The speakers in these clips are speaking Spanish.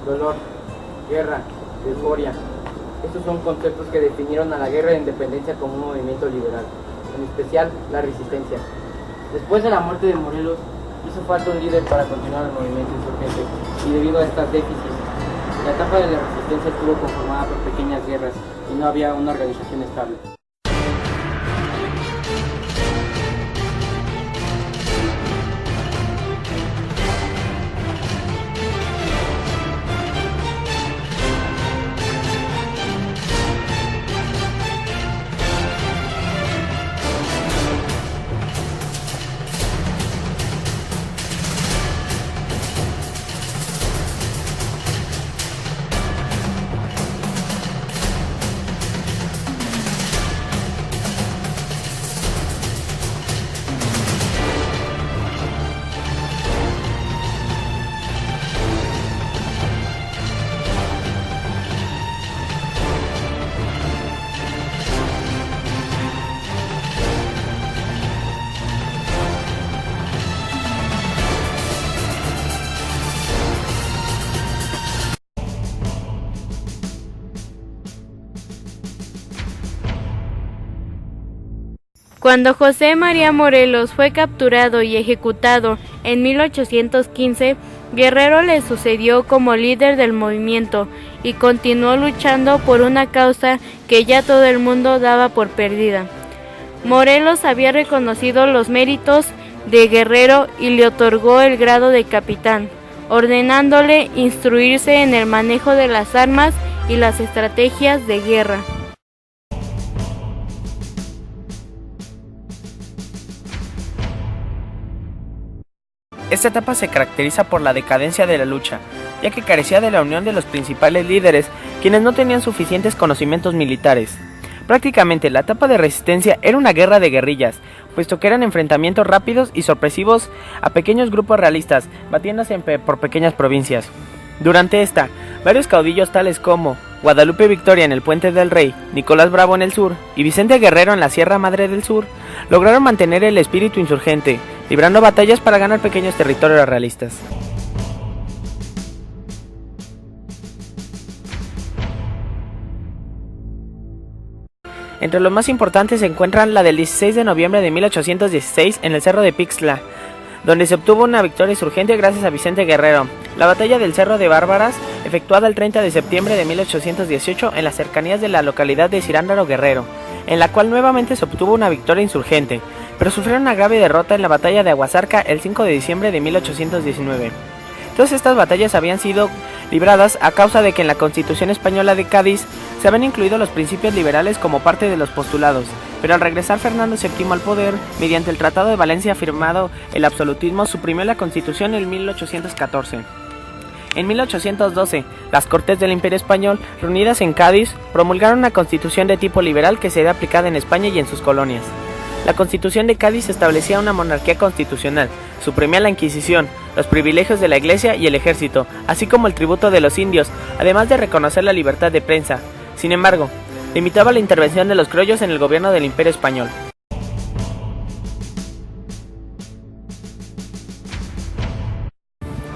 dolor, guerra, euforia. Estos son conceptos que definieron a la guerra de independencia como un movimiento liberal, en especial la resistencia. Después de la muerte de Morelos, hizo falta un líder para continuar el movimiento insurgente, y debido a estas déficits, la etapa de la resistencia estuvo conformada por pequeñas guerras y no había una organización estable. Cuando José María Morelos fue capturado y ejecutado en 1815, Guerrero le sucedió como líder del movimiento y continuó luchando por una causa que ya todo el mundo daba por perdida. Morelos había reconocido los méritos de Guerrero y le otorgó el grado de capitán, ordenándole instruirse en el manejo de las armas y las estrategias de guerra. Esta etapa se caracteriza por la decadencia de la lucha, ya que carecía de la unión de los principales líderes, quienes no tenían suficientes conocimientos militares. Prácticamente la etapa de resistencia era una guerra de guerrillas, puesto que eran enfrentamientos rápidos y sorpresivos a pequeños grupos realistas, batiéndose por pequeñas provincias. Durante esta, varios caudillos tales como Guadalupe Victoria en el Puente del Rey, Nicolás Bravo en el sur y Vicente Guerrero en la Sierra Madre del Sur, lograron mantener el espíritu insurgente, librando batallas para ganar pequeños territorios realistas. Entre los más importantes se encuentran la del 16 de noviembre de 1816 en el Cerro de Pixtla, donde se obtuvo una victoria insurgente gracias a Vicente Guerrero. La batalla del Cerro de Bárbaras, efectuada el 30 de septiembre de 1818 en las cercanías de la localidad de Cirándaro Guerrero, en la cual nuevamente se obtuvo una victoria insurgente, pero sufrieron una grave derrota en la batalla de Aguasarca el 5 de diciembre de 1819. Todas estas batallas habían sido libradas a causa de que en la Constitución Española de Cádiz se habían incluido los principios liberales como parte de los postulados, pero al regresar Fernando VII al poder, mediante el Tratado de Valencia firmado el absolutismo, suprimió la Constitución en 1814. En 1812, las Cortes del Imperio Español, reunidas en Cádiz, promulgaron una constitución de tipo liberal que sería aplicada en España y en sus colonias. La Constitución de Cádiz establecía una monarquía constitucional, suprimía la Inquisición, los privilegios de la Iglesia y el ejército, así como el tributo de los indios, además de reconocer la libertad de prensa. Sin embargo, limitaba la intervención de los criollos en el gobierno del Imperio Español.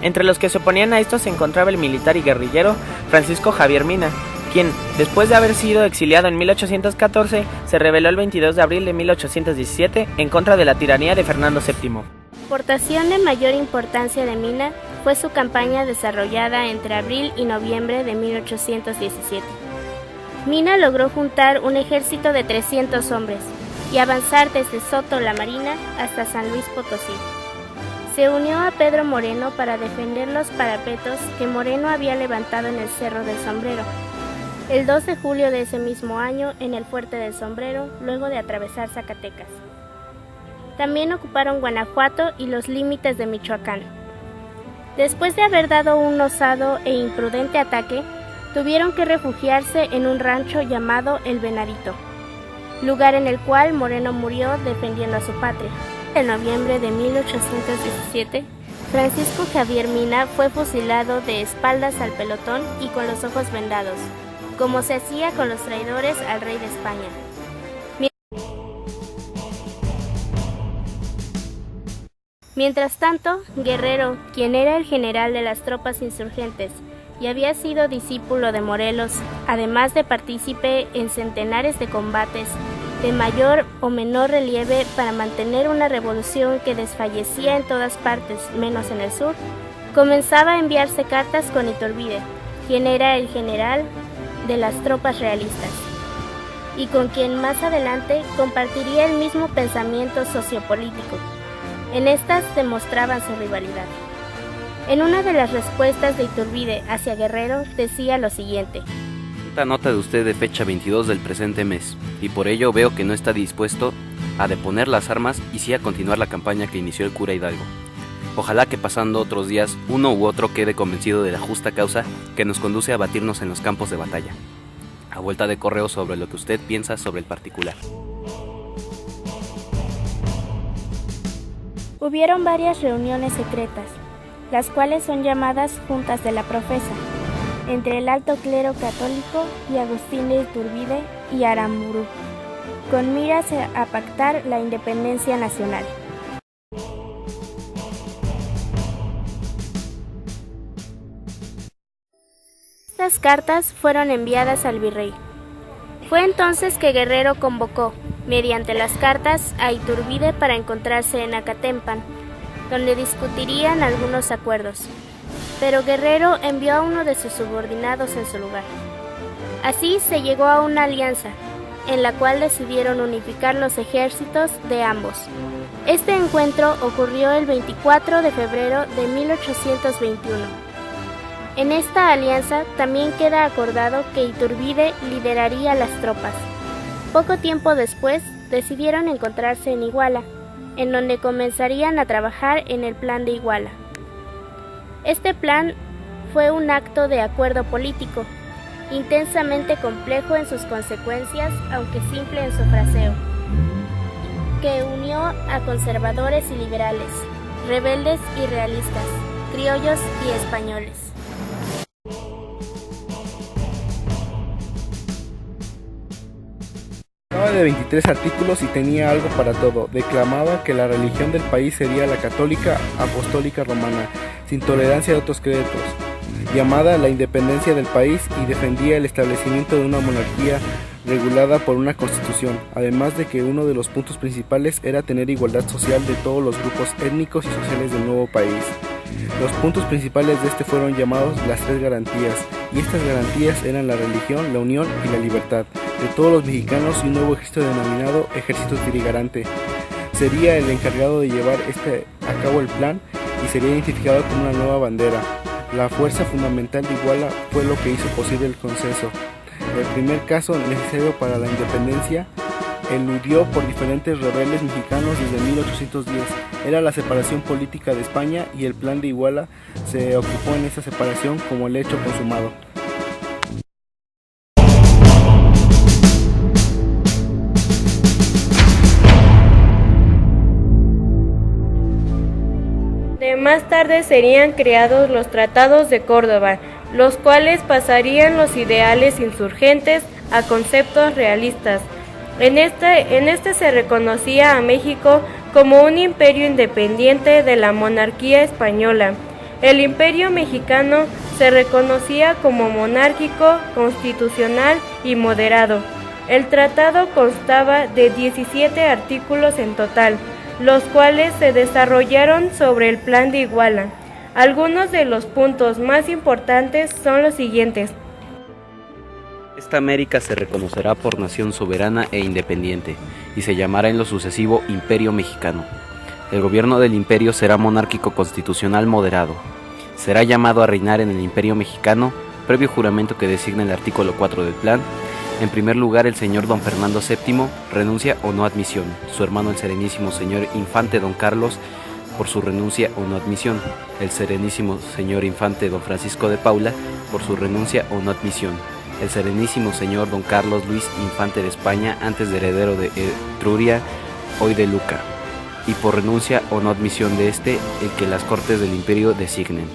Entre los que se oponían a esto se encontraba el militar y guerrillero Francisco Javier Mina, quien, después de haber sido exiliado en 1814, se rebeló el 22 de abril de 1817 en contra de la tiranía de Fernando VII. La aportación de mayor importancia de Mina fue su campaña desarrollada entre abril y noviembre de 1817. Mina logró juntar un ejército de 300 hombres y avanzar desde Soto la Marina hasta San Luis Potosí. Se unió a Pedro Moreno para defender los parapetos que Moreno había levantado en el Cerro del Sombrero, el 2 de julio de ese mismo año en el Fuerte del Sombrero, luego de atravesar Zacatecas. También ocuparon Guanajuato y los límites de Michoacán. Después de haber dado un osado e imprudente ataque, tuvieron que refugiarse en un rancho llamado El Venadito, lugar en el cual Moreno murió defendiendo a su patria. En noviembre de 1817, Francisco Javier Mina fue fusilado de espaldas al pelotón y con los ojos vendados, como se hacía con los traidores al rey de España. Mientras tanto, Guerrero, quien era el general de las tropas insurgentes y había sido discípulo de Morelos, además de partícipe en centenares de combates de mayor o menor relieve para mantener una revolución que desfallecía en todas partes, menos en el sur, comenzaba a enviarse cartas con Iturbide, quien era el general de las tropas realistas, y con quien más adelante compartiría el mismo pensamiento sociopolítico. En estas demostraban su rivalidad. En una de las respuestas de Iturbide hacia Guerrero decía lo siguiente: Esta nota de usted de fecha 22 del presente mes, y por ello veo que no está dispuesto a deponer las armas y sí a continuar la campaña que inició el cura Hidalgo. Ojalá que pasando otros días uno u otro quede convencido de la justa causa que nos conduce a batirnos en los campos de batalla. A vuelta de correo sobre lo que usted piensa sobre el particular. Hubieron varias reuniones secretas, las cuales son llamadas Juntas de la Profesa, entre el alto clero católico y Agustín de Iturbide y Aramburu, con miras a pactar la independencia nacional. Estas cartas fueron enviadas al virrey. Fue entonces que Guerrero convocó, mediante las cartas, a Iturbide para encontrarse en Acatempan, donde discutirían algunos acuerdos, pero Guerrero envió a uno de sus subordinados en su lugar. Así se llegó a una alianza, en la cual decidieron unificar los ejércitos de ambos. Este encuentro ocurrió el 24 de febrero de 1821. En esta alianza también queda acordado que Iturbide lideraría las tropas. Poco tiempo después decidieron encontrarse en Iguala, en donde comenzarían a trabajar en el Plan de Iguala. Este plan fue un acto de acuerdo político, intensamente complejo en sus consecuencias, aunque simple en su fraseo, que unió a conservadores y liberales, rebeldes y realistas, criollos y españoles. Constaba de 23 artículos y tenía algo para todo. Declamaba que la religión del país sería la católica apostólica romana, sin tolerancia de otros credos, llamada la independencia del país, y defendía el establecimiento de una monarquía regulada por una constitución, además de que uno de los puntos principales era tener igualdad social de todos los grupos étnicos y sociales del nuevo país. Los puntos principales de este fueron llamados las tres garantías, y estas garantías eran la religión, la unión y la libertad de todos los mexicanos, y un nuevo ejército denominado Ejército Trigarante sería el encargado de llevar a cabo el plan y sería identificado como una nueva bandera. La fuerza fundamental de Iguala fue lo que hizo posible el consenso. El primer caso necesario para la independencia eludió por diferentes rebeldes mexicanos desde 1810. Era la separación política de España, y el plan de Iguala se ocupó en esa separación como el hecho consumado. Más tarde serían creados los Tratados de Córdoba, los cuales pasarían los ideales insurgentes a conceptos realistas. En este se reconocía a México como un imperio independiente de la monarquía española. El imperio mexicano se reconocía como monárquico, constitucional y moderado. El tratado constaba de 17 artículos en total, los cuales se desarrollaron sobre el Plan de Iguala. Algunos de los puntos más importantes son los siguientes. Esta América se reconocerá por nación soberana e independiente, y se llamará en lo sucesivo Imperio Mexicano. El gobierno del imperio será monárquico constitucional moderado. Será llamado a reinar en el Imperio Mexicano, previo juramento que designa el artículo 4 del plan. En primer lugar, el señor don Fernando VII renuncia o no admisión, su hermano el serenísimo señor infante don Carlos por su renuncia o no admisión, el serenísimo señor infante don Francisco de Paula por su renuncia o no admisión, el serenísimo señor don Carlos Luis infante de España, antes de heredero de Etruria, hoy de Luca, y por renuncia o no admisión de el que las cortes del imperio designen.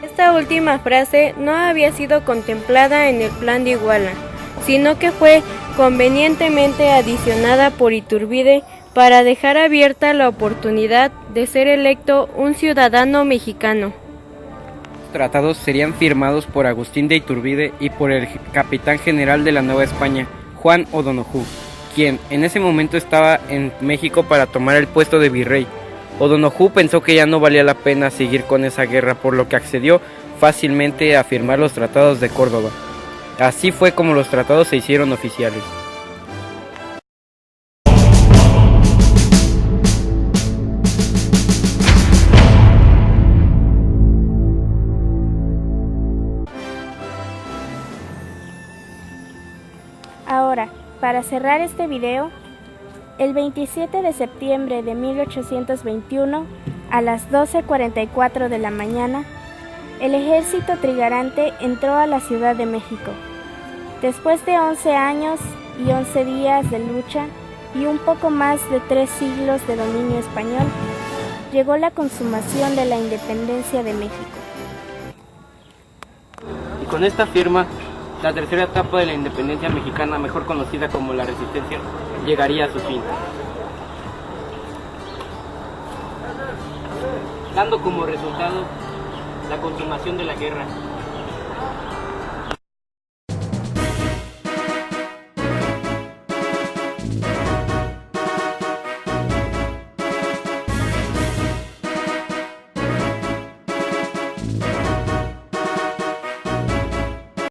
Esta última frase no había sido contemplada en el Plan de Iguala, sino que fue convenientemente adicionada por Iturbide para dejar abierta la oportunidad de ser electo un ciudadano mexicano. tratados serían firmados por Agustín de Iturbide y por el capitán general de la Nueva España, Juan O'Donoghue, quien en ese momento estaba en México para tomar el puesto de virrey. O'Donoghue pensó que ya no valía la pena seguir con esa guerra, por lo que accedió fácilmente a firmar los tratados de Córdoba. Así fue como los tratados se hicieron oficiales. Ahora, para cerrar este video, el 27 de septiembre de 1821, a las 12:44 de la mañana, el ejército trigarante entró a la Ciudad de México. Después de 11 años y 11 días de lucha y un poco más de 3 siglos de dominio español, llegó la consumación de la independencia de México. Y con esta firma, la tercera etapa de la independencia mexicana, mejor conocida como la Resistencia, llegaría a su fin, dando como resultado la consumación de la guerra.